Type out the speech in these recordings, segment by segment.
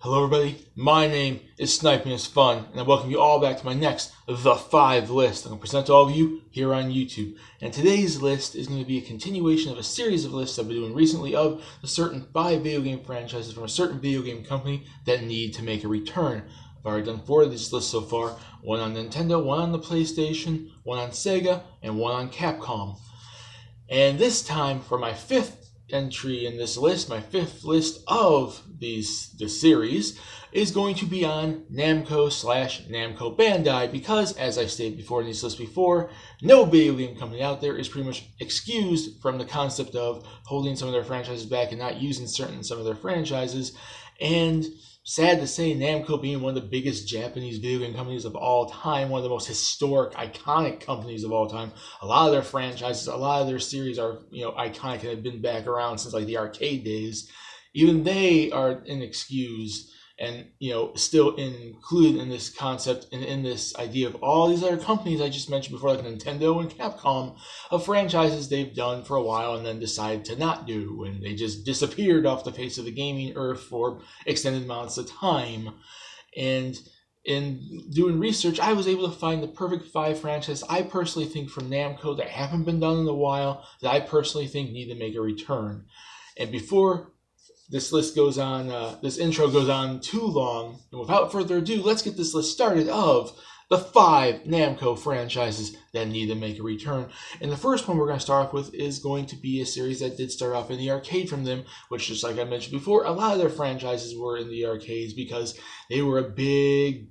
Hello everybody, my name is Sniping is Fun, and I welcome you all back to my next The 5 list I'm going to present to all of you here on YouTube. And today's list is going to be a continuation of a series of lists I've been doing recently of the certain 5 video game franchises from a certain video game company that need to make a return. I've already done 4 of these lists so far, one on Nintendo, one on the PlayStation, one on Sega, and one on Capcom. And this time for my 5th entry in this list, my 5th list of this series, is going to be on Namco/Namco Bandai because, as I've stated before in these lists before, no video game company out there is pretty much excused from the concept of holding some of their franchises back and not using some of their franchises. And sad to say, Namco being one of the biggest Japanese video game companies of all time, one of the most historic, iconic companies of all time. A lot of their franchises, a lot of their series are, iconic and have been back around since like the arcade days. Even they are inexcused and, still included in this concept and in this idea of all these other companies I just mentioned before, like Nintendo and Capcom, of franchises they've done for a while and then decided to not do, and they just disappeared off the face of the gaming earth for extended amounts of time. And in doing research, I was able to find the perfect 5 franchises I personally think from Namco that haven't been done in a while, that I personally think need to make a return. And before this list goes on, this intro goes on too long, and without further ado, let's get this list started of the 5 Namco franchises that need to make a return. And the first one we're going to start off with is going to be a series that did start off in the arcade from them, which, just like I mentioned before, a lot of their franchises were in the arcades because they were a big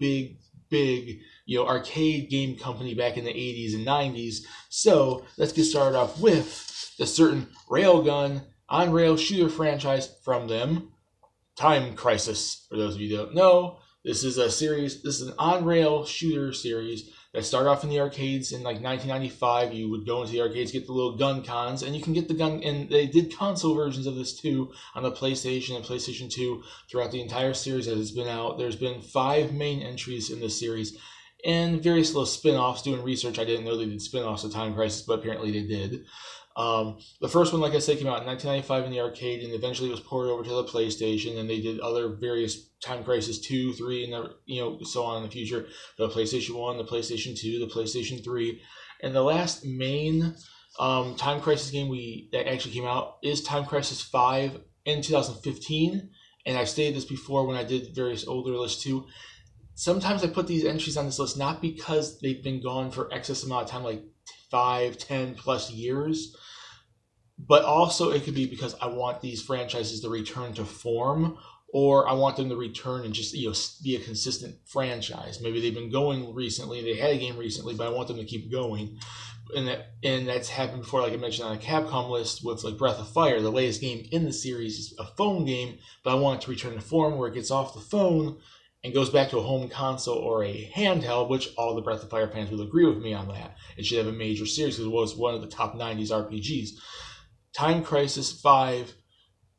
arcade game company back in the 80s and 90s. So let's get started off with the certain railgun on-rail shooter franchise from them, Time Crisis. For those of you who don't know, this is an on-rail shooter series that started off in the arcades in like 1995. You would go into the arcades, get the little gun cons, and you can get the gun, and they did console versions of this too on the PlayStation and PlayStation 2 throughout the entire series that has been out. There's been 5 main entries in this series and various little spin-offs. Doing research, I didn't know they did spin-offs of Time Crisis, but apparently they did. The first one, like I said, came out in 1995 in the arcade, and eventually was ported over to the PlayStation, and they did other various Time Crisis 2, 3, and so on in the future. The PlayStation 1, the PlayStation 2, the PlayStation 3, and the last main Time Crisis game that actually came out is Time Crisis 5 in 2015, and I've stated this before when I did various older lists too. Sometimes I put these entries on this list not because they've been gone for excess amount of time, like 5, 10 plus years, but also it could be because I want these franchises to return to form, or I want them to return and just be a consistent franchise. Maybe they've been going recently, they had a game recently, but I want them to keep going. And that's happened before, like I mentioned on a Capcom list with like Breath of Fire. The latest game in the series is a phone game, but I want it to return to form where it gets off the phone and goes back to a home console or a handheld, which all the Breath of Fire fans will agree with me on that. It should have a major series because it was one of the top 90s RPGs. Time Crisis 5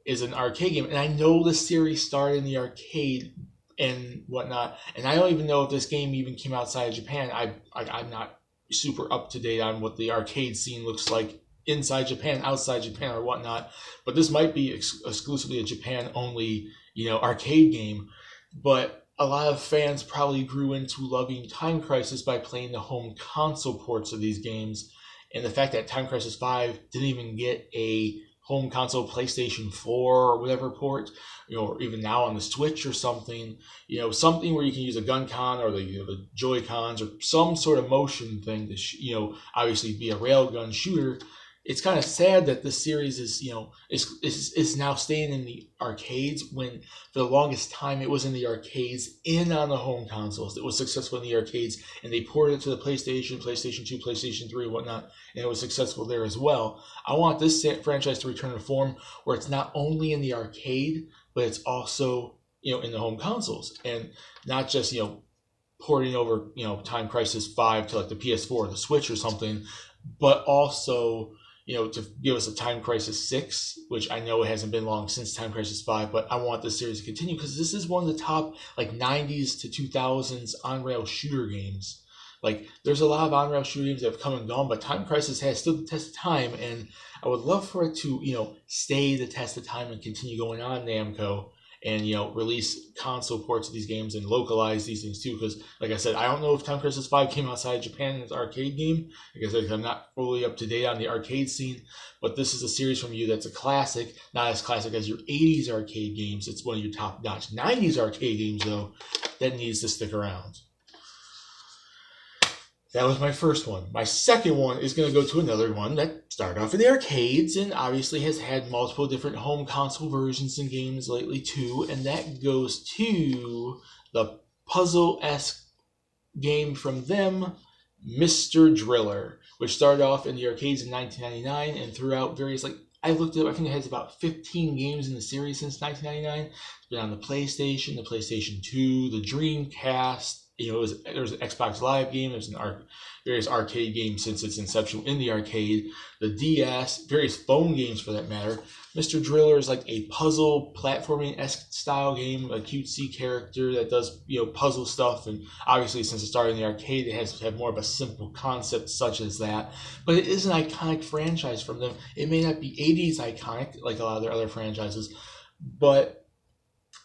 is an arcade game, and I know the series started in the arcade and whatnot, and I don't even know if this game even came outside of Japan. I'm not super up to date on what the arcade scene looks like inside Japan, outside Japan, or whatnot, but this might be exclusively a Japan-only, arcade game. But a lot of fans probably grew into loving Time Crisis by playing the home console ports of these games. And the fact that Time Crisis 5 didn't even get a home console PlayStation 4 or whatever port, or even now on the Switch or something, something where you can use a gun con or the Joy-Cons or some sort of motion thing to, obviously be a railgun shooter. It's kind of sad that this series is now staying in the arcades when for the longest time it was in the arcades and on the home consoles. It was successful in the arcades, and they ported it to the PlayStation, PlayStation 2, PlayStation 3, and whatnot, and it was successful there as well. I want this franchise to return to form where it's not only in the arcade, but it's also in the home consoles, and not just porting over Time Crisis 5 to like the PS4 or the Switch or something, but also to give us a Time Crisis 6, which I know it hasn't been long since Time Crisis 5, but I want this series to continue because this is one of the top like 90s to 2000s on-rail shooter games. Like, there's a lot of on-rail shooter games that have come and gone, but Time Crisis has stood the test of time, and I would love for it to, stay the test of time and continue going on, Namco. and release console ports of these games and localize these things too. Because like I said, I don't know if Time Crisis 5 came outside Japan in its arcade game. Like I said, I'm not fully up to date on the arcade scene, but this is a series from you that's a classic, not as classic as your 80s arcade games. It's one of your top-notch 90s arcade games though that needs to stick around. That was my first one. My second one is going to go to another one that started off in the arcades and obviously has had multiple different home console versions and games lately too, and that goes to the puzzle-esque game from them, Mr. Driller, which started off in the arcades in 1999 and throughout various, I looked at, I think it has about 15 games in the series since 1999. It's been on the PlayStation 2, the Dreamcast. There's an Xbox Live game. There's various arcade games since its inception in the arcade. The DS, various phone games for that matter. Mr. Driller is like a puzzle platforming-esque style game, a cutesy character that does puzzle stuff. And obviously, since it started in the arcade, it has had more of a simple concept such as that. But it is an iconic franchise from them. It may not be 80s iconic like a lot of their other franchises, but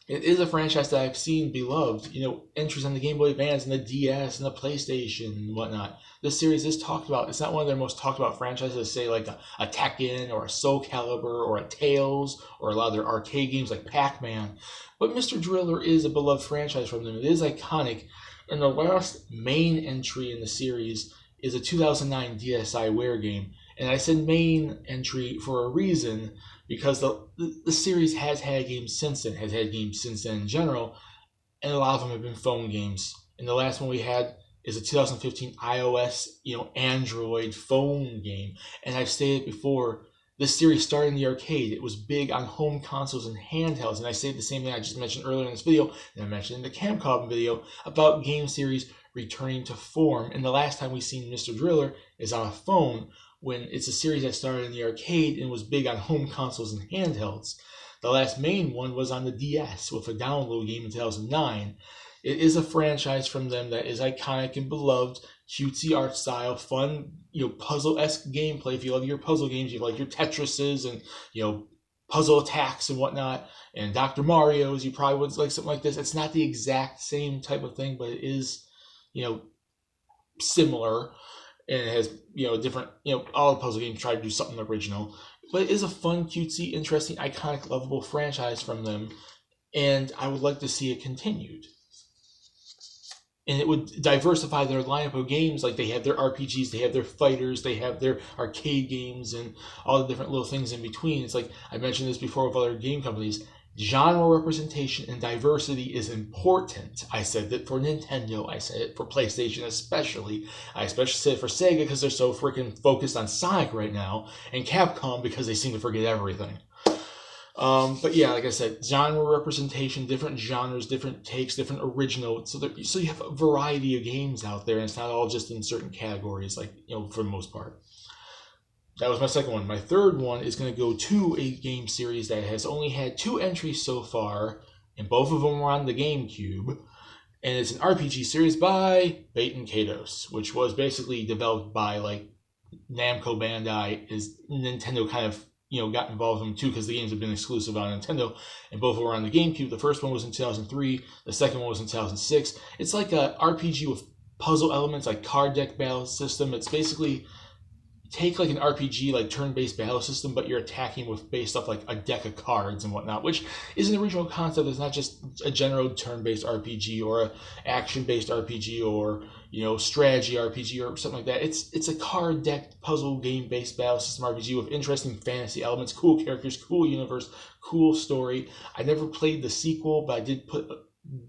it is a franchise that I've seen beloved, entries on the Game Boy Advance and the DS and the PlayStation and whatnot. This series is talked about. It's not one of their most talked about franchises, say like a Tekken or a Soul Calibur or a Tales or a lot of their arcade games like Pac-Man. But Mr. Driller is a beloved franchise from them. It is iconic. And the last main entry in the series is a 2009 DSiWare game. And I said main entry for a reason, because the series has had games since then, in general, and a lot of them have been phone games. And the last one we had is a 2015 iOS, Android phone game. And I've stated before, this series started in the arcade. It was big on home consoles and handhelds. And I say the same thing I just mentioned earlier in this video, and I mentioned in the Camcom video, about game series returning to form. And the last time we've seen Mr. Driller is on a phone, when it's a series that started in the arcade and was big on home consoles and handhelds. The last main one was on the DS with a download game in 2009. It is a franchise from them that is iconic and beloved, cutesy art style, fun, puzzle-esque gameplay. If you love your puzzle games, you like your Tetrises and, puzzle attacks and whatnot, and Dr. Mario's, you probably would like something like this. It's not the exact same type of thing, but it is, similar. And it has, different, all the puzzle games try to do something original. But it is a fun, cutesy, interesting, iconic, lovable franchise from them. And I would like to see it continued. And it would diversify their lineup of games. Like, they have their RPGs, they have their fighters, they have their arcade games, and all the different little things in between. It's like, I mentioned this before with other game companies. Genre representation and diversity is important. I said that for Nintendo. I said it for PlayStation especially. I especially said it for Sega because they're so freaking focused on Sonic right now, and Capcom because they seem to forget everything. But yeah, like I said, genre representation, different genres, different takes, different originals. So you have a variety of games out there, and it's not all just in certain categories, for the most part. That was my second one. My third one is going to go to a game series that has only had 2 entries so far, and both of them were on the GameCube. And it's an RPG series by Baten Kaitos, which was basically developed by Namco Bandai. Is Nintendo kind of got involved in them too, because the games have been exclusive on Nintendo, and both were on the GameCube. The first one was in 2003. The second one was in 2006. It's like a RPG with puzzle elements, like card deck battle system. It's basically take an RPG, turn-based battle system, but you're attacking with based off a deck of cards and whatnot, which is an original concept. It's not just a general turn-based RPG or a action-based RPG or strategy RPG or something like that. It's a card deck puzzle game-based battle system RPG with interesting fantasy elements, cool characters, cool universe, cool story. I never played the sequel, but I did put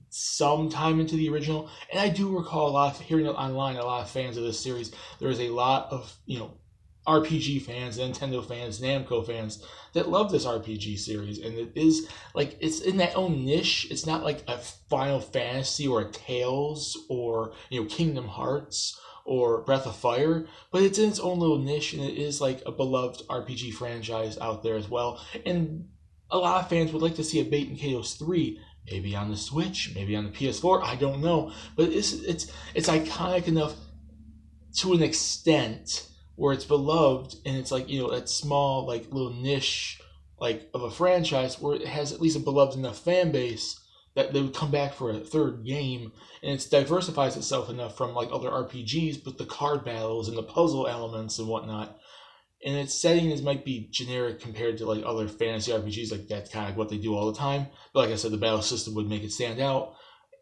some time into the original, and I do recall hearing online a lot of fans of this series. There is a lot of RPG fans, Nintendo fans, Namco fans that love this RPG series, and it is it's in that own niche. It's not like a Final Fantasy or a Tales or Kingdom Hearts or Breath of Fire, but it's in its own little niche, and it is a beloved RPG franchise out there as well. And a lot of fans would like to see a Baten Kaitos 3, maybe on the Switch, maybe on the PS4. I don't know, but it's iconic enough to an extent where it's beloved, and it's that small little niche like of a franchise where it has at least a beloved enough fan base that they would come back for a third game, and it diversifies itself enough from like other RPGs, but the card battles and the puzzle elements and whatnot. And its setting might be generic compared to like other fantasy RPGs, like that's kind of what they do all the time. But like I said, the battle system would make it stand out.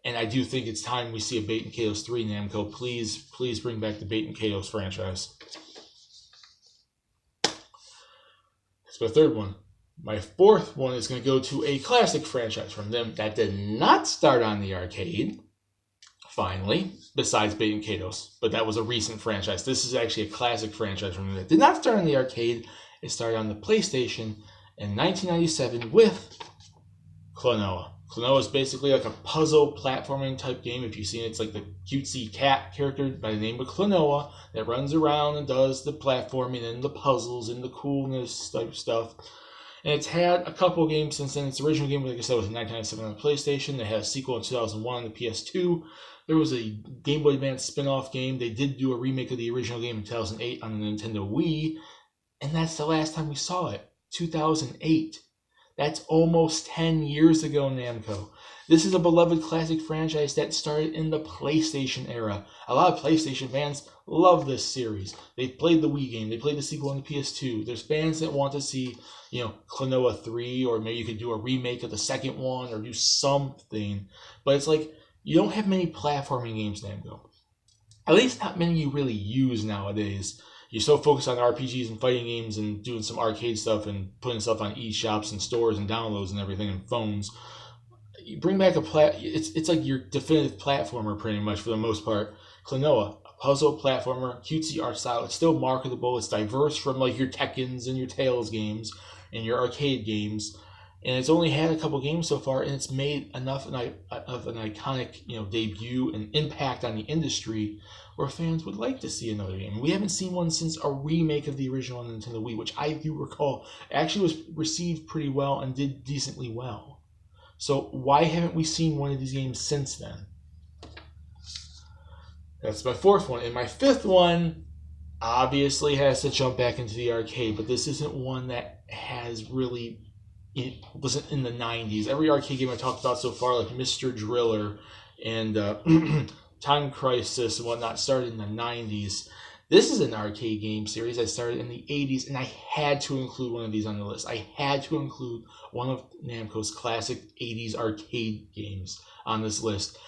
And I do think it's time we see a Baten Kaitos 3, Namco. Please bring back the Baten Kaitos franchise. Let's go third one. My fourth one is going to go to a classic franchise from them that did not start on the arcade, finally, besides Baten Kaitos. But that was a recent franchise. This is actually a classic franchise from them that did not start on the arcade. It started on the PlayStation in 1997 with Cleo. Cleo is basically like a puzzle platforming type game. If you've seen it, it's like the cutesy cat character by the name of Cleo that runs around and does the platforming and the puzzles and the coolness type stuff. And it's had a couple of games since then. Its original game, like I said, was in 1997 on the PlayStation. They had a sequel in 2001 on the PS2. There was a Game Boy Advance spin-off game. They did do a remake of the original game in 2008 on the Nintendo Wii. And that's the last time we saw it, 2008. That's almost 10 years ago, Namco. This is a beloved classic franchise that started in the PlayStation era. A lot of PlayStation fans love this series. They played the Wii game. They played the sequel on the PS2. There's fans that want to see, Cleo 3, or maybe you could do a remake of the second one, or do something. But it's like, you don't have many platforming games, Namco. At least not many you really use nowadays. You're so focused on RPGs and fighting games and doing some arcade stuff and putting stuff on eShops and stores and downloads and everything and phones. You bring back it's like your definitive platformer pretty much for the most part. Cleo, a puzzle platformer, cutesy art style. It's still marketable. It's diverse from like your Tekkens and your Tails games and your arcade games. And it's only had a couple games so far, and it's made enough of an iconic, debut and impact on the industry where fans would like to see another game. We haven't seen one since a remake of the original Nintendo Wii, which I do recall actually was received pretty well and did decently well. So why haven't we seen one of these games since then? That's my fourth one. And my fifth one obviously has to jump back into the arcade, but this isn't one that has really... It wasn't in the 90s. Every arcade game I talked about so far, like Mr. Driller and Time Crisis and whatnot, started in the 90s. This is an arcade game series that started in the 80s, and I had to include one of these on the list. I had to include one of Namco's classic 80s arcade games on this list.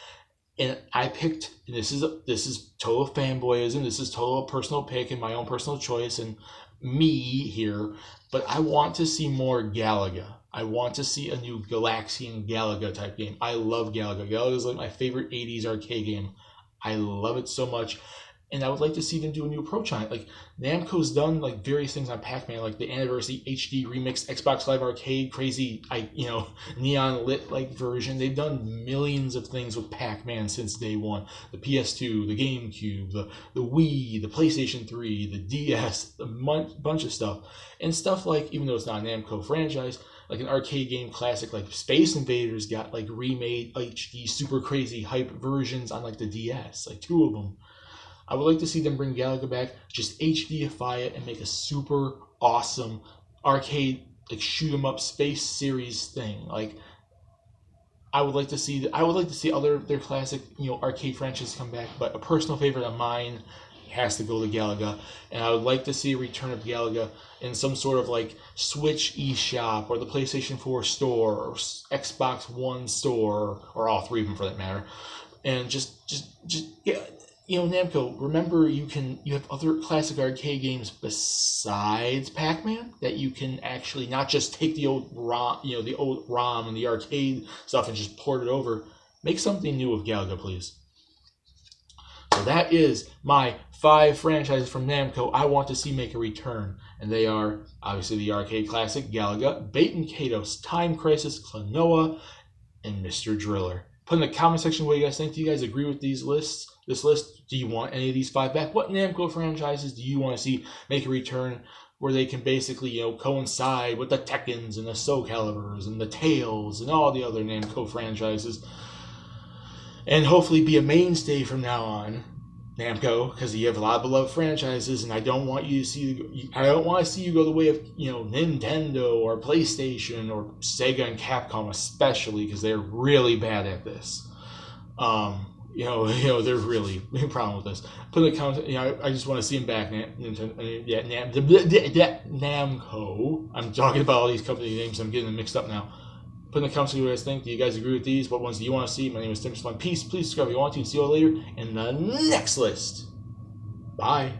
And I picked, and this is total fanboyism, this is total personal pick and my own personal choice and me here, but I want to see more Galaga. I want to see a new Galaxian Galaga type game. I love Galaga. Galaga is like my favorite 80s arcade game. I love it so much. And I would like to see them do a new approach on it. Like, Namco's done like various things on Pac-Man, like the Anniversary HD Remix, Xbox Live Arcade, crazy, neon lit like version. They've done millions of things with Pac-Man since day one. The PS2, the GameCube, the Wii, the PlayStation 3, the DS, a bunch of stuff. And stuff like, even though it's not a Namco franchise, like an arcade game classic like Space Invaders got like remade HD super crazy hype versions on like the DS, like 2 of them. I would like to see them bring Galaga back, just HDify it, and make a super awesome arcade, like shoot 'em up space series thing. Like, I would like to see their classic, arcade franchises come back. But a personal favorite of mine has to go to Galaga, and I would like to see a return of Galaga in some sort of like Switch eShop or the PlayStation 4 store or Xbox One store, or all 3 of them for that matter, and just yeah. Namco, remember you have other classic arcade games besides Pac-Man that you can actually not just take the old ROM, the old ROM and the arcade stuff and just port it over. Make something new with Galaga, please. So that is my 5 franchises from Namco I want to see make a return. And they are, obviously, the arcade classic Galaga, Baten Kaitos, Time Crisis, Cleo, and Mr. Driller. Put in the comment section what you guys think. Do you guys agree with this list? Do you want any of these 5 back? What Namco franchises do you want to see make a return where they can basically, coincide with the Tekkens and the Soul Caliburs and the Tails and all the other Namco franchises, and hopefully be a mainstay from now on? Namco, because you have a lot of beloved franchises, and I don't want you to see. I don't want to see you go the way of Nintendo or PlayStation or Sega and Capcom, especially because they're really bad at this. They're really big problem with this. Put in the comments. I just want to see them back. Namco. I'm talking about all these company names. I'm getting them mixed up now. Put in the comments what you guys think. Do you guys agree with these? What ones do you want to see? My name is Tim. Peace. Please subscribe if you want to. And see you all later in the next list. Bye.